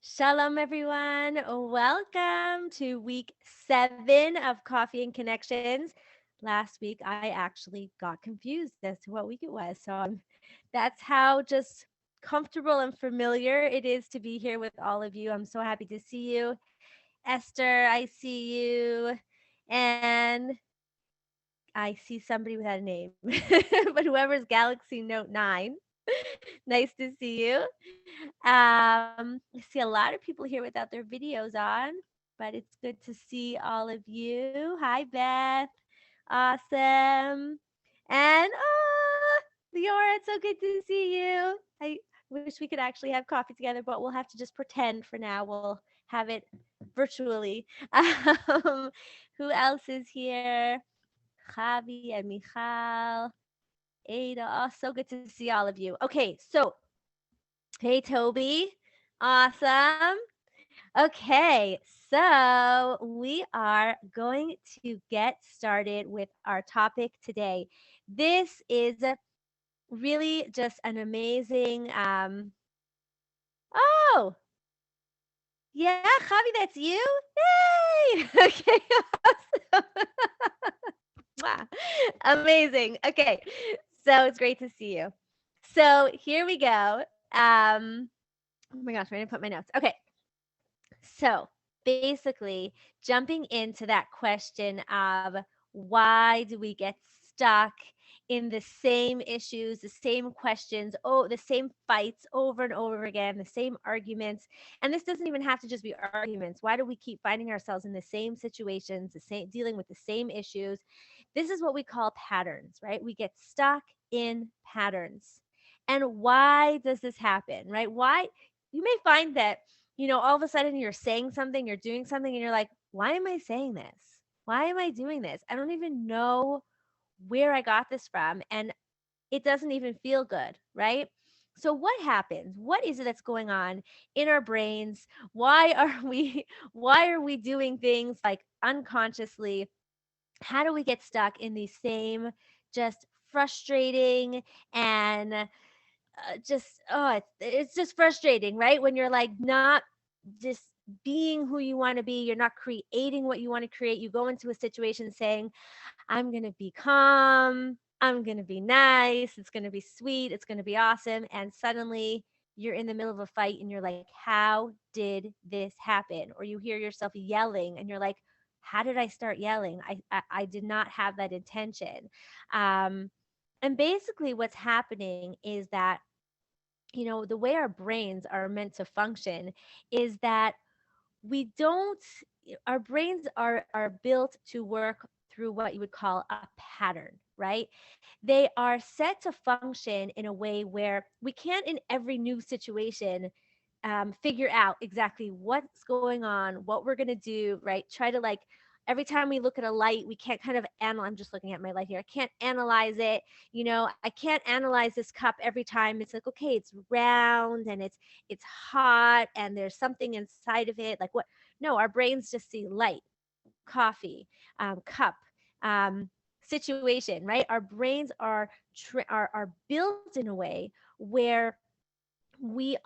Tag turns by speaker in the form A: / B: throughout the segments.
A: Shalom, everyone. Welcome to week 7 of Coffee and Connections. Last week, I actually got confused as to what week it was. That's how just comfortable and familiar it is to be here with all of you. I'm so happy to see you. Esther, I see you. And I see somebody without a name, but whoever's Galaxy Note 9, nice to see you. I see a lot of people here without their videos on, but it's good to see all of you. Hi, Beth. Awesome. And Leora, it's so good to see you. I wish we could actually have coffee together, but we'll have to just pretend for now. We'll have it virtually. Who else is here? Javi and Michal. Ada. Oh, so good to see all of you. Okay, so hey, Toby. Awesome. Okay, so we are going to get started with our topic today. This is really just an amazing. Oh, yeah, Javi, that's you. Yay! Okay, awesome. Wow. Amazing. Okay, so it's great to see you. So here we go. Oh my gosh, I didn't put my notes. Okay, so basically, jumping into that question of why do we get stuck in the same issues, the same questions, the same fights over and over again, the same arguments. And this doesn't even have to just be arguments. Why do we keep finding ourselves in the same situations, the same dealing with the same issues? This is what we call patterns, right? We get stuck in patterns. And why does this happen, right? Why you may find that all of a sudden you're saying something, you're doing something, and you're like, why am I saying this? Why am I doing this? I don't even know where I got this from. And it doesn't even feel good, right? So what happens? What is it that's going on in our brains? Why are we doing things like unconsciously? How do we get stuck in these same just frustrating and it's just frustrating, right? When you're like not just being who you want to be, you're not creating what you want to create. You go into a situation saying, I'm going to be calm, I'm going to be nice, it's going to be sweet, it's going to be awesome. And suddenly you're in the middle of a fight and you're like, how did this happen? Or you hear yourself yelling and you're like, how did I start yelling? I did not have that intention. Um, and basically, what's happening is that the way our brains are meant to function is that we don't our brains are built to work through what you would call a pattern, right? They are set to function in a way where we can't in every new situation figure out exactly what's going on, what we're going to do, right? Try to like every time we look at a light, we can't kind of analyze. I'm just looking at my light here. I can't analyze it. I can't analyze this cup every time. It's like, okay, it's round and it's hot and there's something inside of it. Like what? No, our brains just see light, coffee, cup, situation, right? Our brains are built in a way where we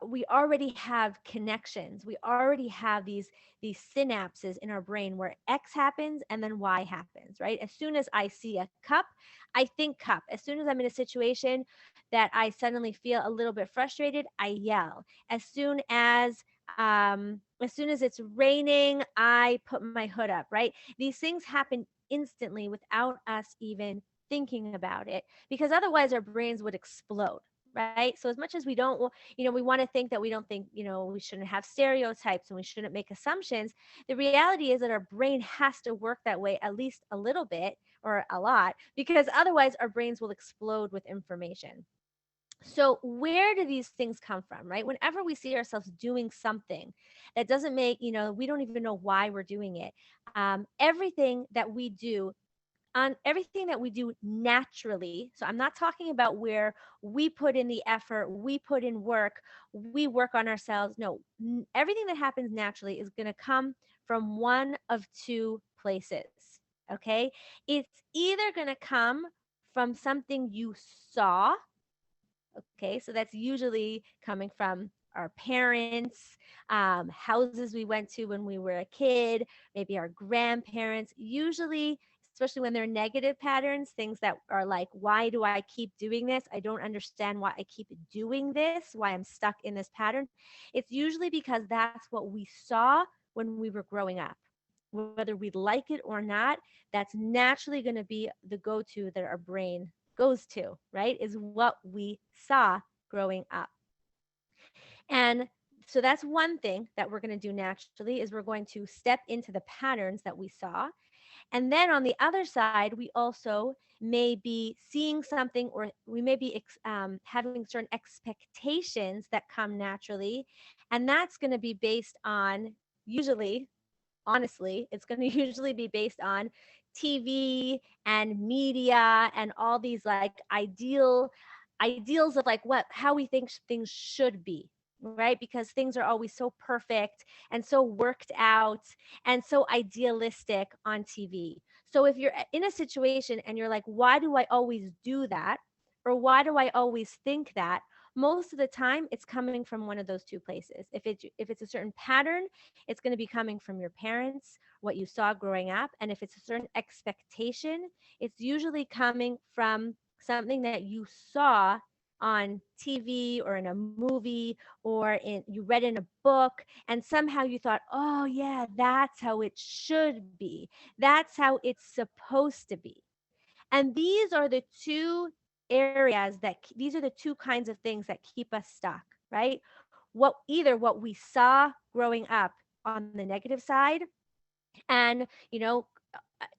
A: we already have connections. We already have these synapses in our brain where X happens and then Y happens, right? As soon as I see a cup, I think cup. As soon as I'm in a situation that I suddenly feel a little bit frustrated, I yell. As soon as it's raining, I put my hood up, right? These things happen instantly without us even thinking about it, because otherwise our brains would explode, right? So as much as we don't, we want to think that we don't think, we shouldn't have stereotypes and we shouldn't make assumptions. The reality is that our brain has to work that way at least a little bit or a lot, because otherwise our brains will explode with information. So where do these things come from, right? Whenever we see ourselves doing something that doesn't make, we don't even know why we're doing it. Everything that we do on everything that we do naturally. So I'm not talking about where we put in the effort, we put in work, we work on ourselves. No, everything that happens naturally is going to come from one of two places. Okay. It's either going to come from something you saw. Okay. So that's usually coming from our parents, houses we went to when we were a kid, maybe our grandparents. Usually, especially when they're negative patterns, things that are like, why do I keep doing this? I don't understand why I keep doing this, why I'm stuck in this pattern. It's usually because that's what we saw when we were growing up. Whether we like it or not, that's naturally going to be the go to that our brain goes to, right? Is what we saw growing up. And so that's one thing that we're going to do naturally is we're going to step into the patterns that we saw. And then on the other side, we also may be seeing something, or we may be having certain expectations that come naturally. And that's going to be based on, usually, honestly, it's going to usually be based on TV and media and all these like ideals of like what how we think things should be, right? Because things are always so perfect and so worked out and so idealistic on TV. So if you're in a situation and you're like, why do I always do that? Or why do I always think that? Most of the time it's coming from one of those two places. If it's a certain pattern, it's going to be coming from your parents, what you saw growing up. And if it's a certain expectation, it's usually coming from something that you saw on TV or in a movie or in you read in a book, and somehow you thought, "Oh yeah, that's how it should be. That's how it's supposed to be." And these are the two areas these are the two kinds of things that keep us stuck, right? What we saw growing up on the negative side, and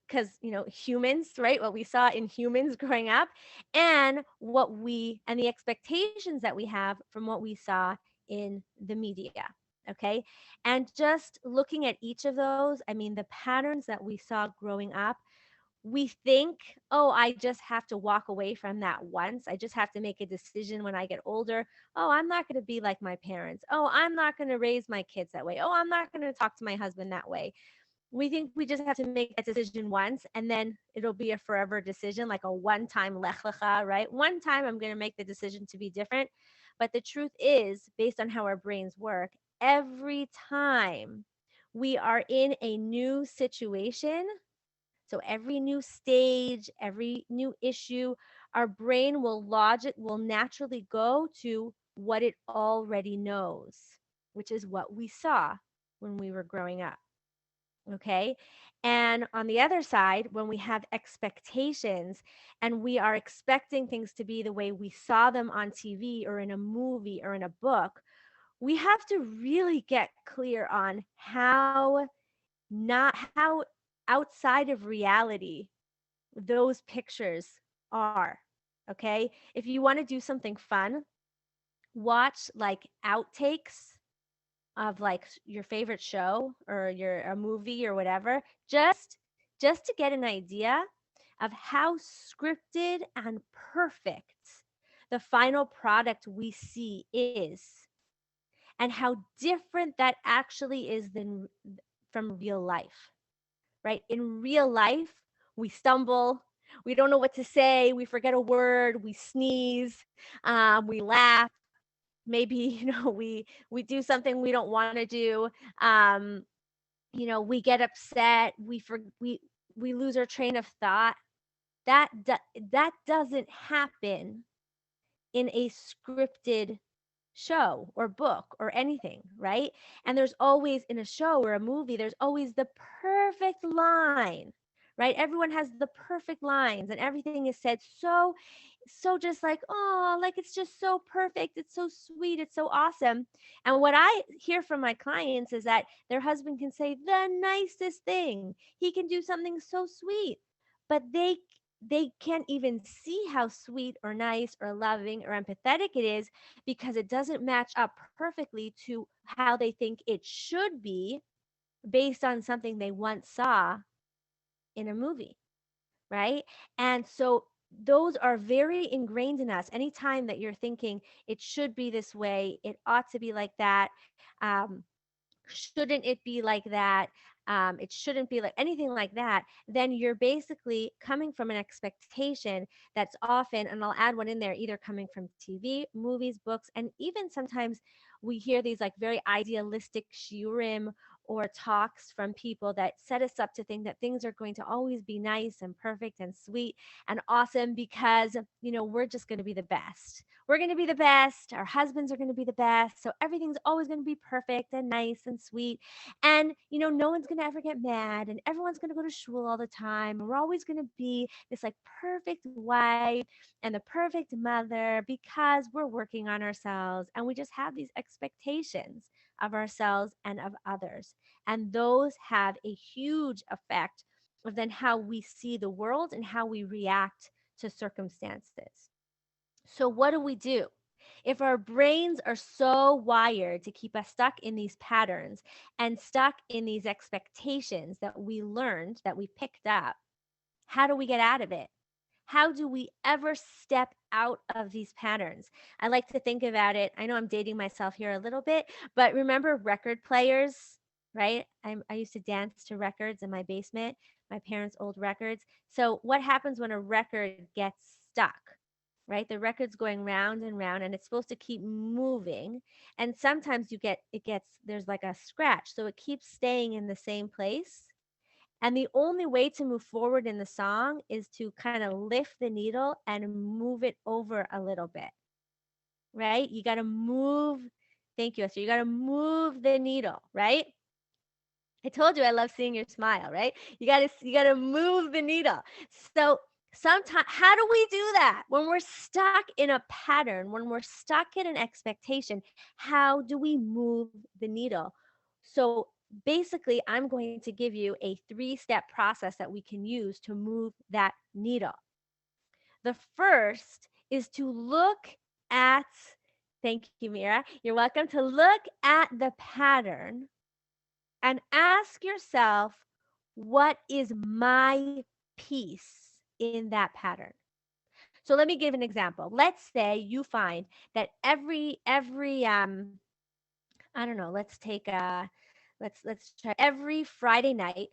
A: because humans, right, what we saw in humans growing up, and the expectations that we have from what we saw in the media. Okay. And just looking at each of those, I mean, the patterns that we saw growing up, we think, oh, I just have to walk away from that once. I just have to make a decision when I get older. Oh, I'm not going to be like my parents. Oh, I'm not going to raise my kids that way. Oh, I'm not going to talk to my husband that way. We think we just have to make that decision once, and then it'll be a forever decision, like a one time lech lecha, right? One time I'm going to make the decision to be different. But the truth is, based on how our brains work, every time we are in a new situation, so every new stage, every new issue, our brain will naturally go to what it already knows, which is what we saw when we were growing up. Okay. And on the other side, when we have expectations and we are expecting things to be the way we saw them on TV or in a movie or in a book, we have to really get clear on how outside of reality those pictures are. Okay. If you want to do something fun, watch like outtakes of like your favorite show or your a movie or whatever, just to get an idea of how scripted and perfect the final product we see is, and how different that actually is than from real life. Right? In real life, we stumble, we don't know what to say, we forget a word, we sneeze, we laugh, maybe we do something we don't want to do, um we get upset, we lose our train of thought. That doesn't happen in a scripted show or book or anything, right? And there's always, in a show or a movie, there's always the perfect line, right? Everyone has the perfect lines and everything is said so just like, oh, like it's just so perfect, it's so sweet, it's so awesome. And what I hear from my clients is that their husband can say the nicest thing, he can do something so sweet, but they can't even see how sweet or nice or loving or empathetic it is, because it doesn't match up perfectly to how they think it should be based on something they once saw in a movie, right? And so those are very ingrained in us. Anytime that you're thinking it should be this way, it ought to be like that, shouldn't it be like that? it shouldn't be like anything like that, then you're basically coming from an expectation that's often, and I'll add one in there, either coming from TV, movies, books, and even sometimes we hear these like very idealistic shiurim or talks from people that set us up to think that things are going to always be nice and perfect and sweet and awesome because, we're just going to be the best. We're going to be the best. Our husbands are going to be the best. So everything's always going to be perfect and nice and sweet. And, no one's going to ever get mad and everyone's going to go to shul all the time. We're always going to be this like perfect wife and the perfect mother because we're working on ourselves and we just have these expectations of ourselves and of others. And those have a huge effect of then how we see the world and how we react to circumstances. So, what do we do? If our brains are so wired to keep us stuck in these patterns and stuck in these expectations that we learned, that we picked up, how do we get out of it? How do we ever step out of these patterns? I like to think about it. I know I'm dating myself here a little bit, but remember record players, right? I used to dance to records in my basement, my parents' old records. So, what happens when a record gets stuck? Right? The record's going round and round and it's supposed to keep moving. And sometimes there's like a scratch. So it keeps staying in the same place, and the only way to move forward in the song is to kind of lift the needle and move it over a little bit, right? You got to move. Thank you, Esther. You got to move the needle, right? I told you I love seeing your smile, right? You got to move the needle. So sometimes, how do we do that when we're stuck in a pattern, when we're stuck in an expectation? How do we move the needle? So basically, I'm going to give you a 3-step process that we can use to move that needle. The first is to look at, thank you, Mira. You're welcome, to look at the pattern and ask yourself, what is my piece in that pattern? So let me give an example. Let's say you find that every I don't know, let's try every Friday night.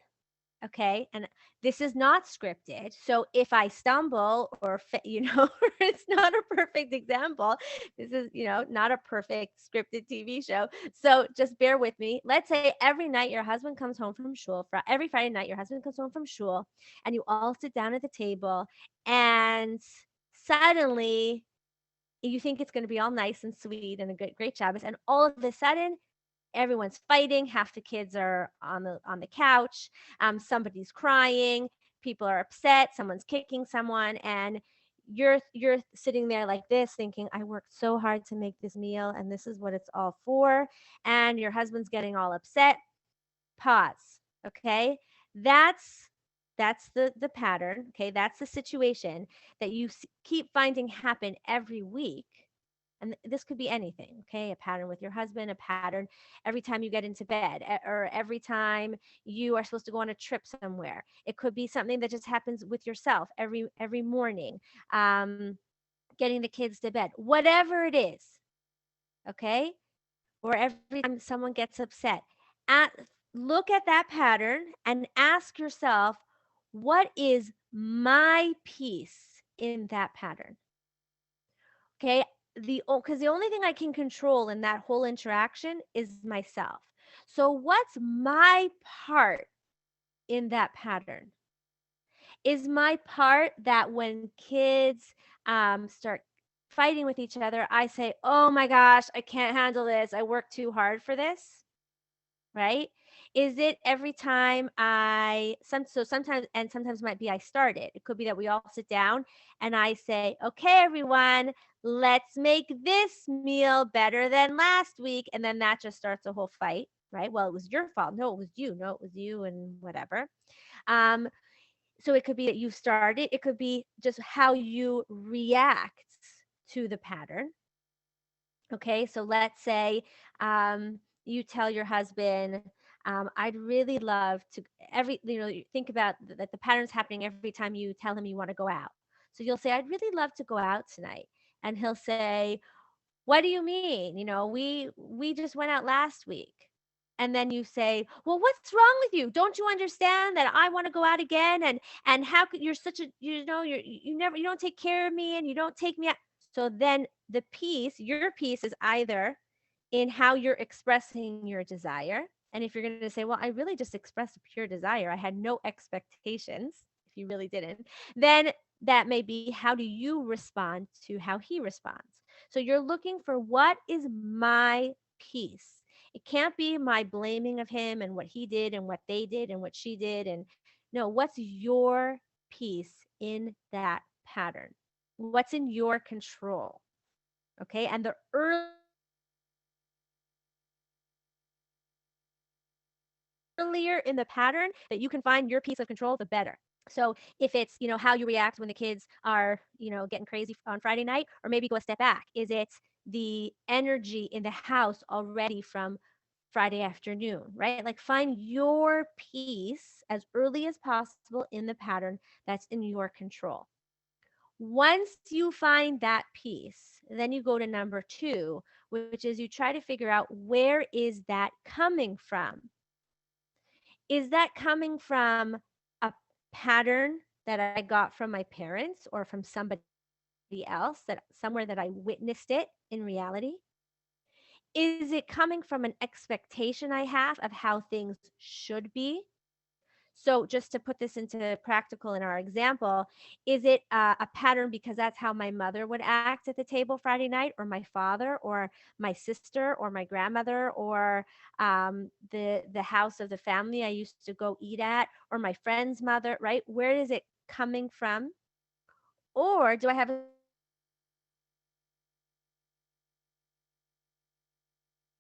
A: Okay. And this is not scripted. So if I stumble or, it's not a perfect example. This is, not a perfect scripted TV show. So just bear with me. Let's say every night your husband comes home from shul. Every Friday night, your husband comes home from shul and you all sit down at the table and suddenly you think it's going to be all nice and sweet and a great Shabbos. And all of a sudden, everyone's fighting, half the kids are on the couch, somebody's crying, people are upset, someone's kicking someone, and you're sitting there like this thinking, I worked so hard to make this meal and this is what it's all for, and your husband's getting all upset. Pause. Okay, that's the pattern. Okay, that's the situation that you keep finding happen every week. And this could be anything, okay? A pattern with your husband, a pattern every time you get into bed, or every time you are supposed to go on a trip somewhere. It could be something that just happens with yourself every morning, getting the kids to bed, whatever it is, okay? Or every time someone gets upset. At, Look at that pattern and ask yourself, what is my piece in that pattern? Okay, because the only thing I can control in that whole interaction is myself. So what's my part in that pattern? Is my part that when kids start fighting with each other, I say, oh my gosh, I can't handle this, I worked too hard for this, right? Is it every time sometimes, and sometimes might be I start it. It could be that we all sit down and I say, okay, everyone, let's make this meal better than last week. And then that just starts a whole fight, right? Well, it was your fault. No, it was you. No, it was you, and whatever. Um, so it could be that you started. It could be just how you react to the pattern. Okay, so let's say you tell your husband, I'd really love to, you think about that the pattern's happening every time you tell him you want to go out. So you'll say, I'd really love to go out tonight. And he'll say, what do you mean? We just went out last week. and then you say, "Well, what's wrong with you? Don't you understand that I want to go out again? And how could you're such a you never you don't take care of me and you don't take me out." So then the piece, your piece is either in how you're expressing your desire. And if you're going to say, "Well, I really just expressed a pure desire. I had no expectations." If you really didn't, then that may be how do you respond to how he responds. So you're looking for what is my piece. It can't be my blaming of him and what he did and what they did and what she did. And no, what's your piece in that pattern? What's in your control? Okay. And the earlier in the pattern that you can find your piece of control, the better. So if it's, how you react when the kids are, getting crazy on Friday night, or maybe go a step back. Is it the energy in the house already from Friday afternoon, right? Like find your piece as early as possible in the pattern that's in your control. Once you find that piece, then you go to number two, which is you try to figure out where is that coming from? Is that coming from a pattern that I got from my parents or from somebody else, that somewhere that I witnessed it in reality? Is it coming from an expectation I have of how things should be? So, just to put this into practical in our example, is it a pattern because that's how my mother would act at the table Friday night, or my father, or my sister, or my grandmother, or the house of the family I used to go eat at, or my friend's mother, right? Where is it coming from? Or do I have a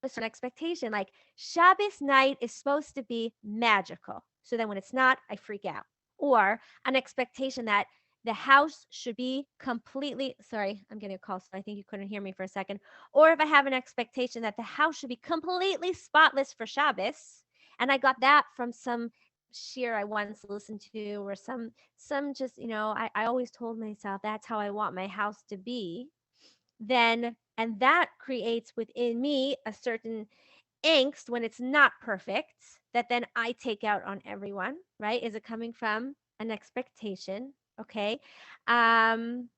A: certain expectation? Like Shabbos night is supposed to be magical. So then when it's not, I freak out. Or an expectation that the house should be completely, sorry, I'm getting a call, so I think you couldn't hear me for a second. Or if I have an expectation that the house should be completely spotless for Shabbos, and I got that from some sheer I once listened to, or some just, I always told myself that's how I want my house to be, then and that creates within me a certain angst when it's not perfect, that then I take out on everyone, right? Is it coming from an expectation? Okay. Um,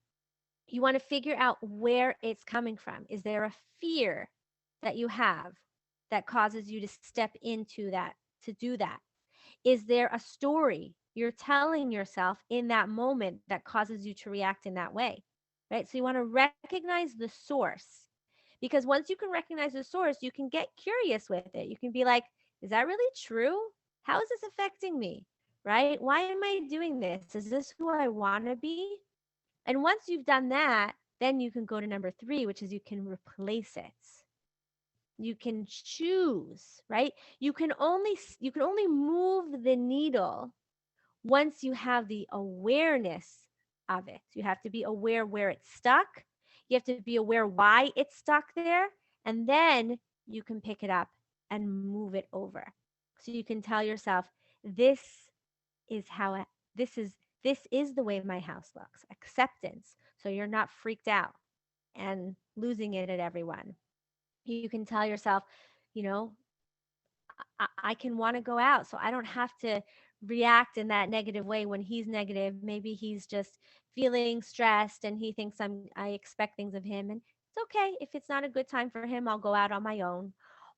A: you want to figure out where it's coming from. Is there a fear that you have that causes you to step into that, to do that? Is there a story you're telling yourself in that moment that causes you to react in that way? Right? So you want to recognize the source, because once you can recognize the source, you can get curious with it. You can be like, is that really true? How is this affecting me? Right? Why am I doing this? Is this who I want to be? And once you've done that, then you can go to number three, which is you can replace it. You can choose, right? You can only move the needle once you have the awareness of it. You have to be aware where it's stuck. You have to be aware why it's stuck there, and then you can pick it up and move it over. So you can tell yourself, this is how it, this is the way my house looks. Acceptance. So you're not freaked out and losing it at everyone. You can tell yourself, you know, I can want to go out. So I don't have to react in that negative way when he's negative. Maybe he's just feeling stressed and he thinks I expect things of him. And it's okay. If it's not a good time for him, I'll go out on my own.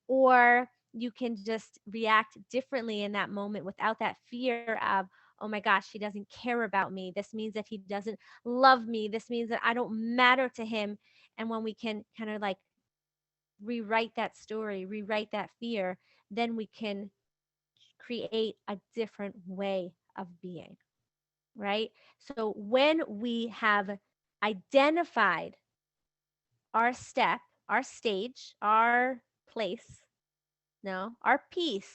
A: Or you can just react differently in that moment without that fear of, oh my gosh, he doesn't care about me. This means that he doesn't love me. This means that I don't matter to him. And when we can kind of like rewrite that story, rewrite that fear, then we can create a different way of being, right? So when we have identified our step, our stage, our place, no, our piece,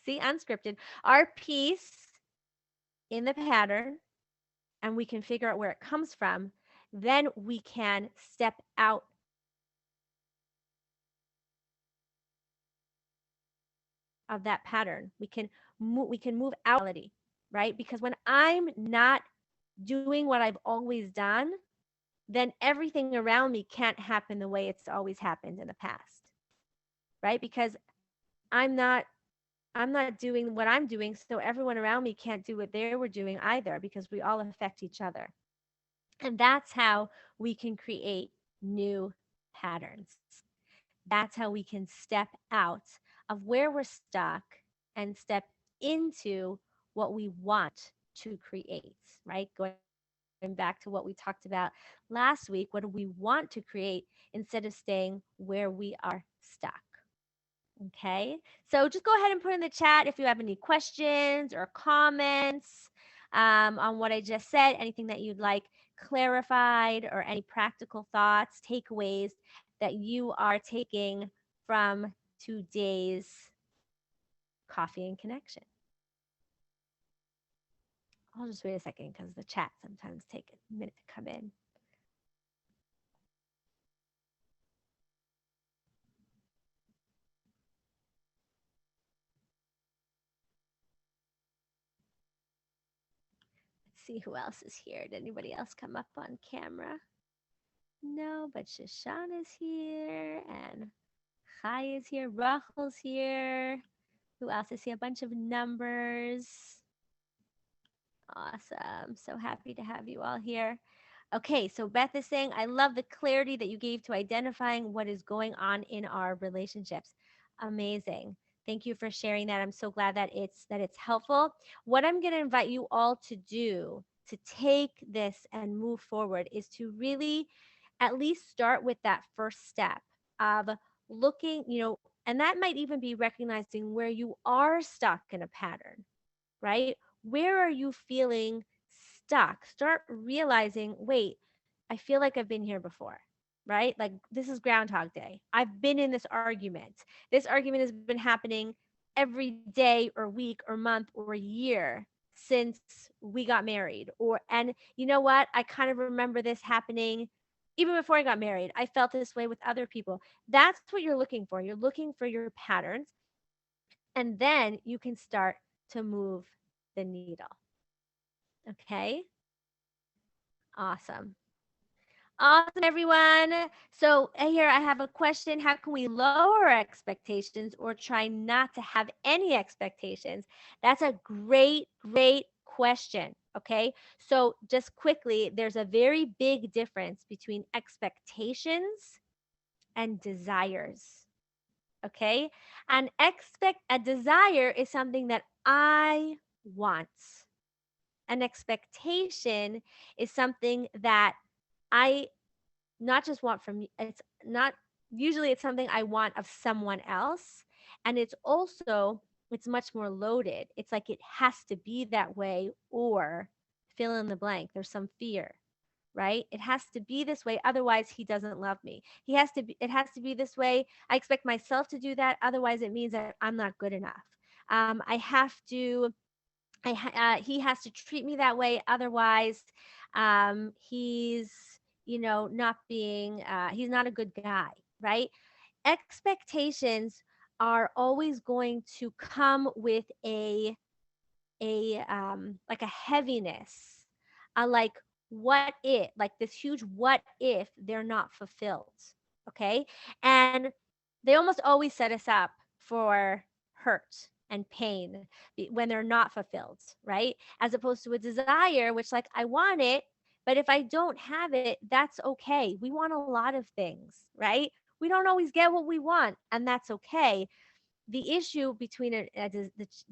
A: see, unscripted, our piece in the pattern, and we can figure out where it comes from, then we can step out of that pattern. We can move out of reality, right? Because when I'm not doing what I've always done, then everything around me can't happen the way it's always happened in the past, right? Because I'm not I'm not doing what I'm doing, so everyone around me can't do what they were doing either because we all affect each other. And that's how we can create new patterns. That's how we can step out of where we're stuck and step into what we want to create, right? Going back to what we talked about last week. What do we want to create instead of staying where we are stuck? Okay. So just go ahead and put in the chat if you have any questions or comments on what I just said, anything that you'd like clarified, or any practical thoughts, takeaways that you are taking from today's coffee and connection. I'll just wait a second because the chat sometimes take a minute to come in. Let's see who else is here. Did anybody else come up on camera? No, but Shoshana's here and Chai is here. Rachel's here. Who else? I see a bunch of numbers. Awesome. So happy to have you all here. Okay, so Beth is saying, I love the clarity that you gave to identifying what is going on in our relationships. Amazing. Thank you for sharing that. I'm so glad that it's helpful. What I'm going to invite you all to do to take this and move forward is to really at least start with that first step of looking, and that might even be recognizing where you are stuck in a pattern, right? Where are you feeling stuck? Start realizing, wait, I feel like I've been here before, right? Like this is Groundhog Day. I've been in this argument. This argument has been happening every day or week or month or year since we got married. And you know what? I kind of remember this happening even before I got married. I felt this way with other people. That's what you're looking for. You're looking for your patterns, and then you can start to move the needle. Okay. Awesome. Awesome, everyone. So, here I have a question. How can we lower expectations or try not to have any expectations? That's a great, great question. Okay. So, just quickly, there's a very big difference between expectations and desires. Okay. A desire is something that I want. An expectation is something that I not just want from it's not usually it's something I want of someone else. And it's much more loaded. It's like it has to be that way, or fill in the blank. There's some fear, right? It has to be this way, otherwise he doesn't love me. It has to be this way. I expect myself to do that, otherwise it means that I'm not good enough. I have to he has to treat me that way, otherwise he's not being he's not a good guy, right? Expectations are always going to come with a like a heaviness, like what if, like this huge what if they're not fulfilled. Okay. And they almost always set us up for hurt and pain when they're not fulfilled, right? As opposed to a desire, which, like, I want it, but if I don't have it, that's okay. We want a lot of things, right? We don't always get what we want, and that's okay. The issue between the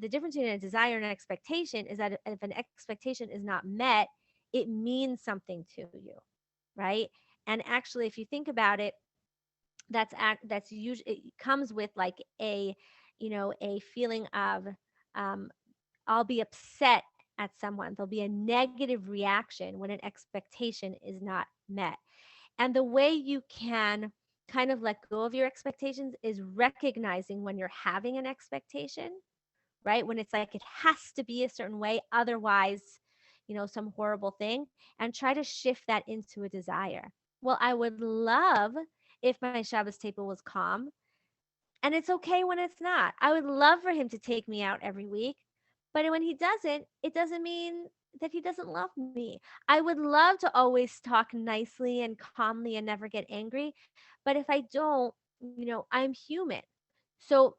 A: difference between a desire and an expectation is that if an expectation is not met, it means something to you, right? And actually, if you think about it, that's usually, it comes with like a feeling of I'll be upset at someone. There'll be a negative reaction when an expectation is not met. And the way you can kind of let go of your expectations is recognizing when you're having an expectation, right? When it's like it has to be a certain way, otherwise, some horrible thing, and try to shift that into a desire. Well, I would love if my Shabbos table was calm, and it's okay when it's not. I would love for him to take me out every week, but when he doesn't, it doesn't mean that he doesn't love me. I would love to always talk nicely and calmly and never get angry, but if I don't, I'm human. So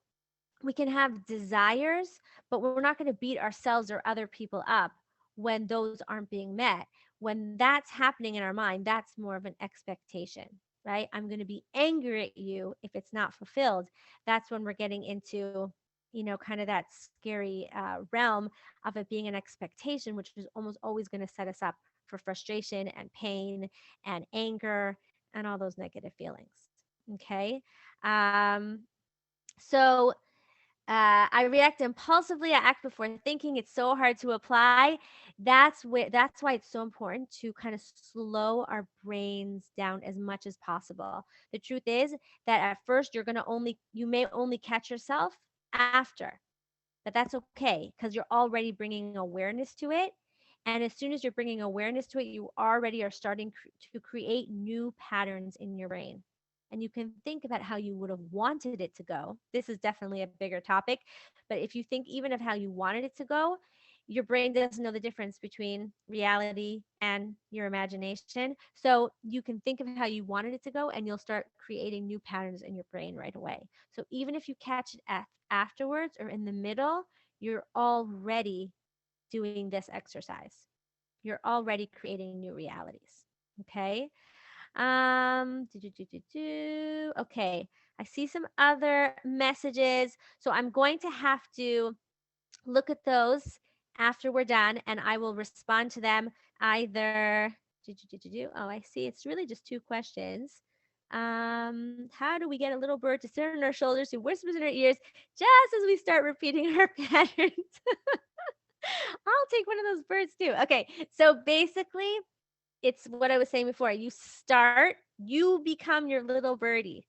A: We can have desires, but we're not going to beat ourselves or other people up when those aren't being met. When that's happening in our mind, that's more of an expectation, right? I'm going to be angry at you if it's not fulfilled. That's when we're getting into, kind of that scary realm of it being an expectation, which is almost always going to set us up for frustration and pain and anger and all those negative feelings. Okay. Um, so I react impulsively. I act before thinking. It's so hard to apply. That's why it's so important to kind of slow our brains down as much as possible. The truth is that at first you may only catch yourself after, but that's okay because you're already bringing awareness to it. And as soon as you're bringing awareness to it, you already are starting to create new patterns in your brain. And you can think about how you would have wanted it to go. This is definitely a bigger topic. But if you think even of how you wanted it to go, your brain doesn't know the difference between reality and your imagination. So you can think of how you wanted it to go and you'll start creating new patterns in your brain right away. So even if you catch it afterwards or in the middle, you're already doing this exercise. You're already creating new realities. Okay. Okay. I see some other messages. So I'm going to have to look at those after we're done and I will respond to them either. Oh, I see. It's really just two questions. How do we get a little bird to sit on our shoulders who whispers in our ears just as we start repeating our patterns? I'll take one of those birds too. Okay, so basically, it's what I was saying before. You become your little birdie.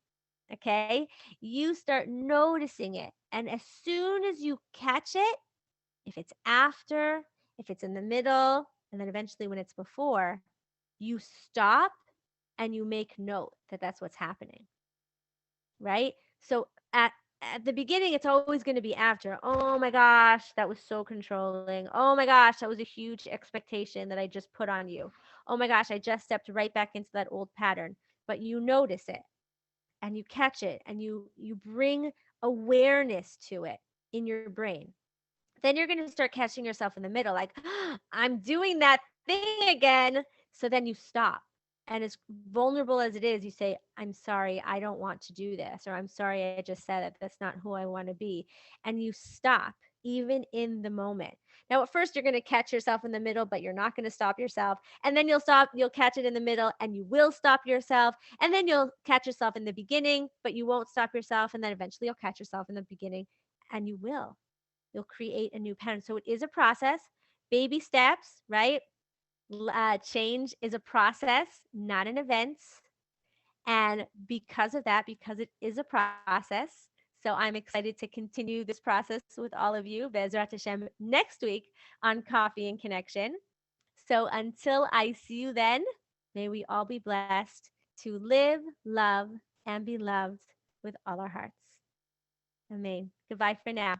A: Okay, you start noticing it. And as soon as you catch it, if it's after, if it's in the middle, and then eventually when it's before, you stop and you make note that that's what's happening, right? So at the beginning, it's always going to be after. Oh my gosh, that was so controlling. Oh my gosh, that was a huge expectation that I just put on you. Oh my gosh, I just stepped right back into that old pattern. But you notice it and you catch it and you bring awareness to it in your brain. Then you're going to start catching yourself in the middle like, I'm doing that thing again. So then you stop. And as vulnerable as it is, you say, I'm sorry, I don't want to do this. Or I'm sorry, I just said that. That's not who I want to be. And you stop even in the moment. Now, at first, you're going to catch yourself in the middle, but you're not going to stop yourself. And then you'll catch it in the middle, and you will stop yourself. And then you'll catch yourself in the beginning, but you won't stop yourself. And then eventually, you'll catch yourself in the beginning, and you will. You'll create a new pattern. So it is a process, baby steps, right? Change is a process, not an event. And because of that, because it is a process, so I'm excited to continue this process with all of you, Bezrat Hashem, next week on Coffee and Connection. So until I see you then, may we all be blessed to live, love, and be loved with all our hearts. Amen. Goodbye for now.